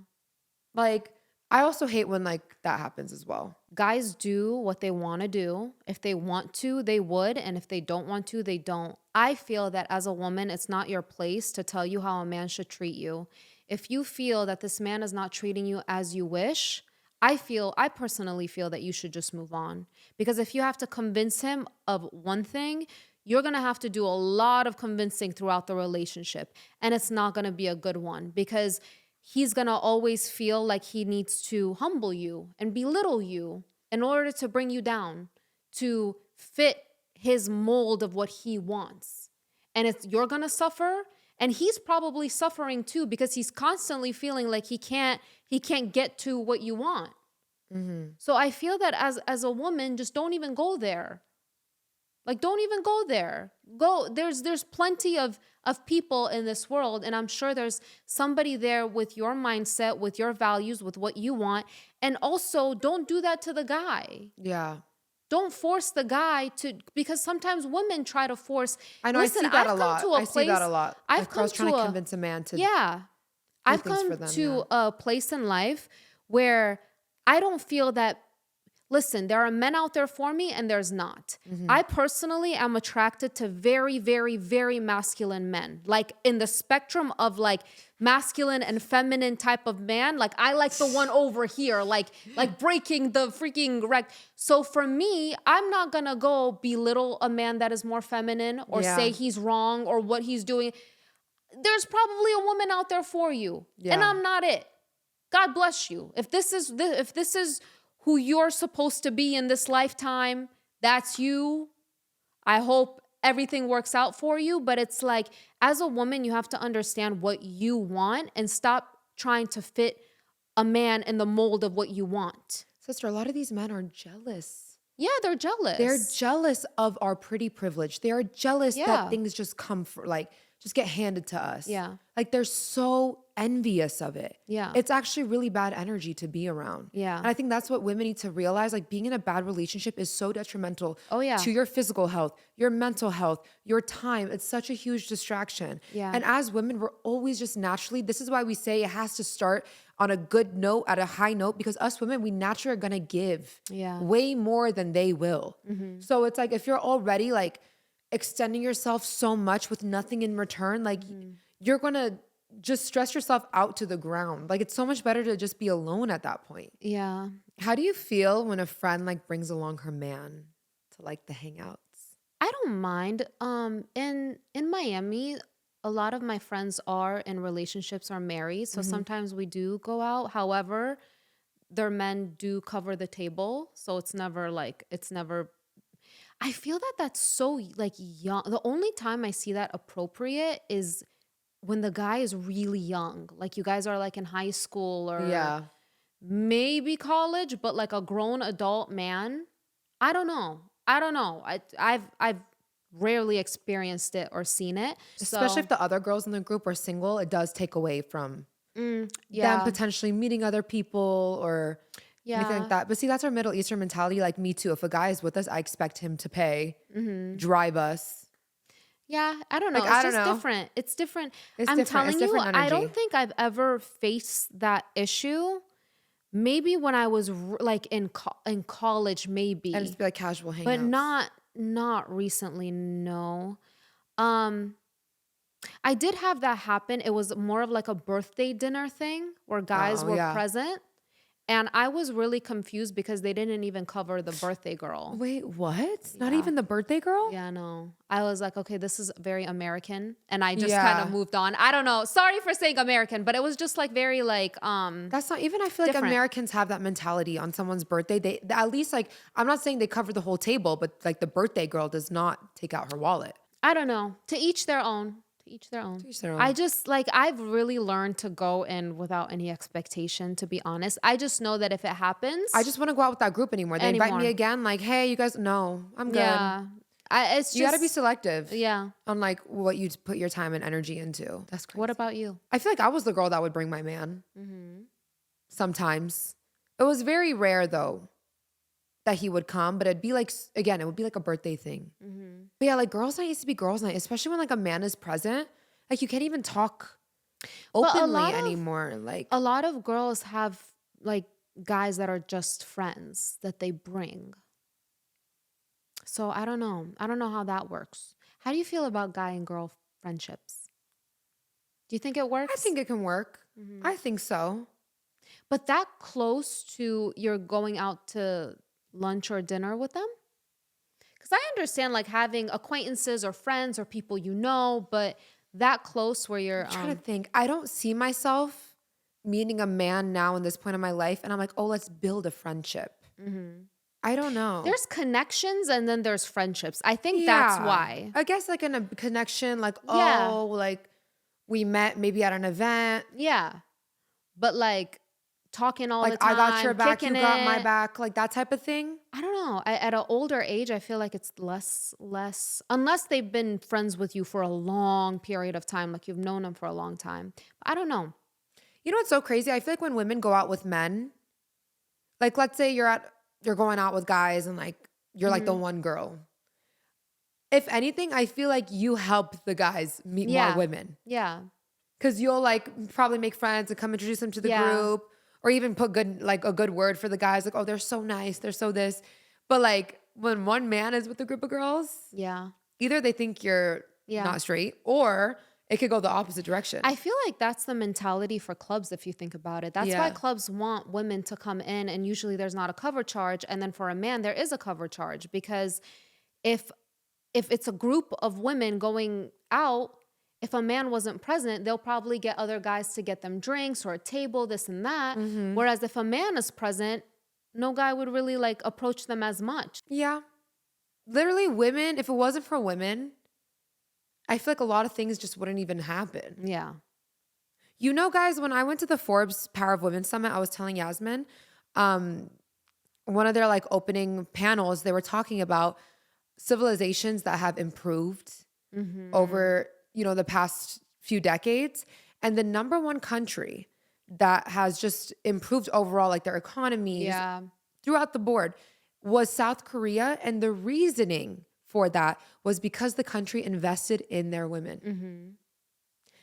Like, I also hate when like that happens as well. Guys do what they want to do. If they want to, they would. And if they don't want to, they don't. I feel that as a woman, it's not your place to tell you how a man should treat you. If you feel that this man is not treating you as you wish, I personally feel that you should just move on. Because if you have to convince him of one thing, you're going to have to do a lot of convincing throughout the relationship. And it's not going to be a good one because he's going to always feel like he needs to humble you and belittle you in order to bring you down, to fit his mold of what he wants. And you're going to suffer. And he's probably suffering too because he's constantly feeling like he can't get to what you want. So I feel that as a woman, just don't even go there. Like, don't even go there. There's plenty of people in this world, and I'm sure there's somebody there with your mindset, with your values, with what you want. And also, don't do that to the guy. Yeah. Don't force the guy to, because sometimes women try to force. I know. Listen, I see that I've a come lot. to a I see that place- a lot. I've Like, come girls trying to to a- convince a man to Yeah. do I've things for come them, to a place in life where I don't feel that, listen, there are men out there for me and there's not. I personally am attracted to very, very, very masculine men. Like in the spectrum of like masculine and feminine type of man, like I like the one over here, like breaking the freaking wreck. So for me, I'm not gonna go belittle a man that is more feminine or Yeah. say he's wrong or what he's doing. There's probably a woman out there for you, and Yeah. I'm not it. God bless you. If this is who you're supposed to be in this lifetime, that's you. I hope everything works out for you. But it's like, as a woman, you have to understand what you want and stop trying to fit a man in the mold of what you want. Sister, a lot of these men are jealous. Yeah, they're jealous. They're jealous of our pretty privilege. They are jealous Yeah. that things just come for like just get handed to us. Yeah. Like they're so envious of it. Yeah. It's actually really bad energy to be around. Yeah. And I think that's what women need to realize. Like being in a bad relationship is so detrimental Oh, yeah. to your physical health, your mental health, your time. It's such a huge distraction. Yeah. And as women, we're always just naturally, this is why we say it has to start on a good note, at a high note, because us women, we naturally are gonna give Yeah. way more than they will. So it's like if you're already like extending yourself so much with nothing in return, like you're gonna just stress yourself out to the ground. Like it's so much better to just be alone at that point. Yeah. How do you feel when a friend like brings along her man to like the hangouts? I don't mind. In Miami, a lot of my friends are in relationships or married. So sometimes we do go out. However, their men do cover the table. So it's never I feel that that's so like young. The only time I see that appropriate is when the guy is really young. Like you guys are like in high school or Yeah. maybe college, but like a grown adult man. I don't know. I don't know. I've rarely experienced it or seen it. Especially So if the other girls in the group are single, it does take away from them yeah. potentially meeting other people or anything like Yeah. that. But see, that's our Middle Eastern mentality. Like me too. If a guy is with us, I expect him to pay, drive us. Yeah, I don't know. Like, It's I don't just know. different. It's different. It's I'm different. It's telling you, different I don't energy. think I've ever faced that issue. Maybe when I was like in college, And just maybe, be like casual but hangouts. not recently. No. Um, I did have that happen. It was more of like a birthday dinner thing where guys Oh, were yeah. present, and I was really confused because they didn't even cover the birthday girl. Wait, what? Not Yeah. even the birthday girl? Yeah, no. I was like, okay, this is very American. And I just kind of Yeah. moved on. I don't know. Sorry for saying American, but it was just like very like That's not even, I feel like different. Americans have that mentality on someone's birthday. They at least like, I'm not saying they cover the whole table, but like the birthday girl does not take out her wallet. I don't know. To each their own. To each their own. To each their I own. just like I've really learned to go in without any expectation, to be honest. I just know that if it happens I just want to go out with that group anymore. They invite me anymore. again, like, hey, you guys, no, I'm good. Yeah. It's You got to be just selective yeah. on like what you put your time and energy into. That's crazy. What about you? I feel like I was the girl that would bring my man sometimes. It was very rare though that he would come, but it'd be like, again, it would be like a birthday thing. But yeah, like girls' night used to be girls' night, especially when like a man is present. Like you can't even talk But openly anymore. Like, a lot of girls have like guys that are just friends that they bring. So I don't know. I don't know how that works. How do you feel about guy and girl friendships? Do you think it works? I think it can work. I think so. But that close to you're going out to lunch or dinner with them? Because I understand like having acquaintances or friends or people you know, but that close where you're I'm trying to think. I don't see myself meeting a man now in this point in my life, and I'm like, oh, let's build a friendship. I don't know. there's connections and then there's friendships. I think that's why. I guess like in a connection, like, Yeah. oh, like we met maybe at an event. Yeah. But like talking all Like the time, I got your back, you kicking got my it. back, like that type of thing. I don't know. At an older age, I feel like it's less, unless they've been friends with you for a long period of time, like you've known them for a long time. I don't know. You know what's so crazy? I feel like when women go out with men, like let's say you're going out with guys and like you're like the one girl. If anything, I feel like you help the guys meet more women. Yeah. Cause you'll like probably make friends and come introduce them to the Yeah. group or even put a good word for the guys. Like, oh, they're so nice. They're so this. But like when one man is with a group of girls, Yeah. either they think you're Yeah. not straight or it could go the opposite direction. I feel like that's the mentality for clubs if you think about it. That's why Yeah. clubs want women to come in and usually there's not a cover charge. And then for a man, there is a cover charge because if it's a group of women going out, if a man wasn't present, they'll probably get other guys to get them drinks or a table, this and that. Whereas if a man is present, no guy would really like approach them as much. Yeah. Literally women, if it wasn't for women, I feel like a lot of things just wouldn't even happen. Yeah. You know, guys, when I went to the Forbes Power of Women Summit, I was telling Yasmin, one of their like opening panels, they were talking about civilizations that have improved over, you know, the past few decades. And the number one country that has just improved overall, like their economies Yeah. throughout the board, was South Korea. And the reasoning for that was because the country invested in their women.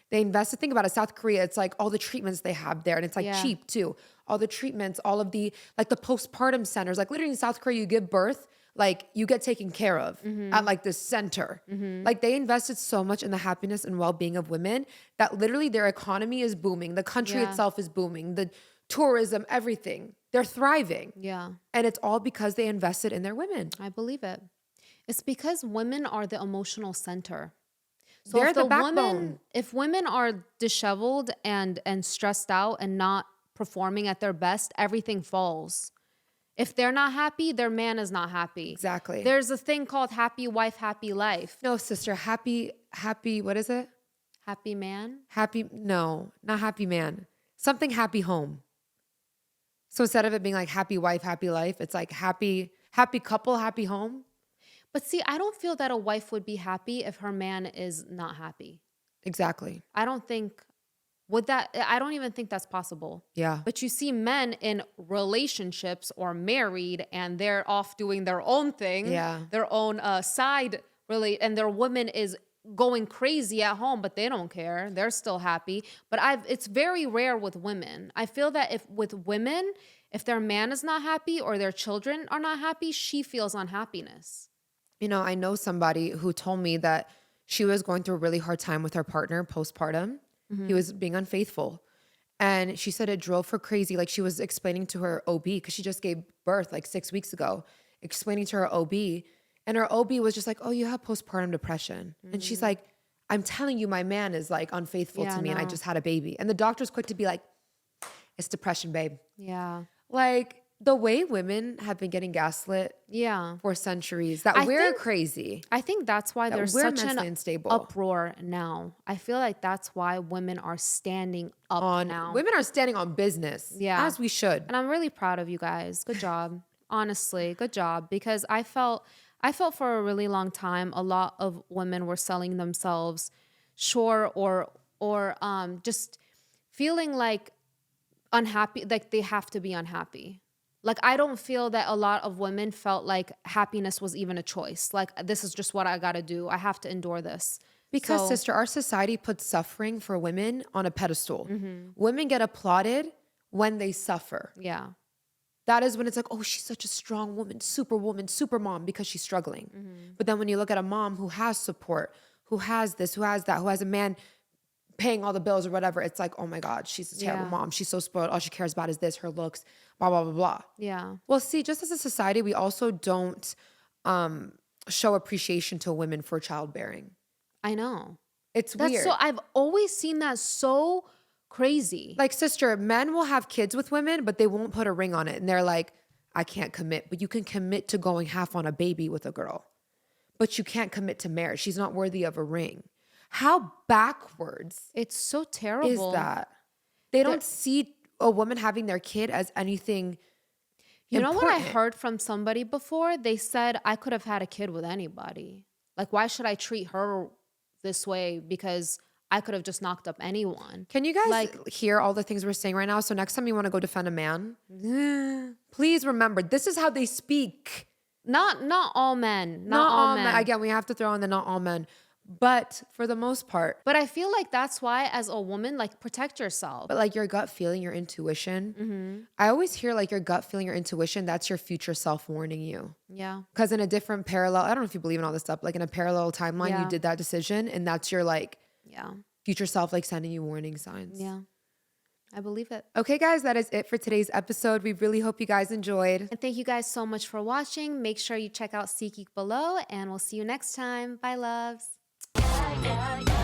They invested, think about it, South Korea, it's like all the treatments they have there and it's like Yeah. cheap too. All the treatments, all of the, like the postpartum centers, like literally in South Korea, you give birth, like you get taken care of at like this center. Like they invested so much in the happiness and well-being of women that literally their economy is booming. The country Yeah. itself is booming. The tourism, everything, they're thriving. Yeah. And it's all because they invested in their women. I believe it. It's because women are the emotional center. So They're if the woman, backbone. if women are disheveled and stressed out and not performing at their best, everything falls. If they're not happy, their man is not happy. Exactly. There's a thing called happy wife, happy life. No, sister, happy, what is it? Happy man? No, not happy man. Something happy home. So instead of it being like happy wife, happy life, it's like happy couple, happy home. But see, I don't feel that a wife would be happy if her man is not happy. Exactly. I don't even think that's possible. Yeah. But you see men in relationships or married and they're off doing their own thing, Yeah. their own side and their woman is going crazy at home, but they don't care. They're still happy. But it's very rare with women. I feel that with women, if their man is not happy or their children are not happy, she feels unhappiness. You know, I know somebody who told me that she was going through a really hard time with her partner postpartum. He was being unfaithful. And she said it drove her crazy. Like she was explaining to her OB, because she just gave birth like 6 weeks ago, explaining to her OB. And her OB was just like, oh, you have postpartum depression. And she's like, I'm telling you, my man is like unfaithful to me and I just had a baby. And the doctor's quick to be like, it's depression, babe. Yeah. Like the way women have been getting gaslit for centuries, that we're crazy. I think that's why there's we're such mentally an unstable. uproar now. I feel like that's why women are standing up now. Women are standing on business, as we should. And I'm really proud of you guys. Good job. Honestly, good job. Because I felt for a really long time, a lot of women were selling themselves short or just feeling like unhappy, like they have to be unhappy. Like, I don't feel that a lot of women felt like happiness was even a choice. Like, this is just what I got to do. I have to endure this. Because, sister, our society puts suffering for women on a pedestal. Women get applauded when they suffer. Yeah. That is when it's like, oh, she's such a strong woman, super mom, because she's struggling. But then when you look at a mom who has support, who has this, who has that, who has a man paying all the bills or whatever, it's like, oh my God, she's a terrible mom. She's so spoiled. All she cares about is this, her looks, blah, blah, blah, blah. Yeah. Well, see, just as a society, we also don't show appreciation to women for childbearing. I know. It's weird. So I've always seen that so crazy. Like, sister, men will have kids with women, but they won't put a ring on it. And they're like, I can't commit. But you can commit to going half on a baby with a girl. But you can't commit to marriage. She's not worthy of a ring. How backwards It's so terrible. is that? They don't see a woman having their kid as anything You know what I important. heard from somebody before? They said, I could have had a kid with anybody. Like, why should I treat her this way? Because I could have just knocked up anyone. Can you guys hear all the things we're saying right now? So next time you want to go defend a man, please remember, this is how they speak. Not all men. Not all men. Again, we have to throw in the not all men. But for the most part. But I feel like that's why, as a woman, like, protect yourself. But like your gut feeling, your intuition. I always hear like your gut feeling, your intuition, that's your future self warning you. Yeah. Because in a different parallel, I don't know if you believe in all this stuff, like in a parallel timeline, you did that decision and that's your like future self like sending you warning signs. Yeah. I believe it. Okay, guys, that is it for today's episode. We really hope you guys enjoyed. And thank you guys so much for watching. Make sure you check out SeatGeek below and we'll see you next time. Bye, loves. Yeah, yeah.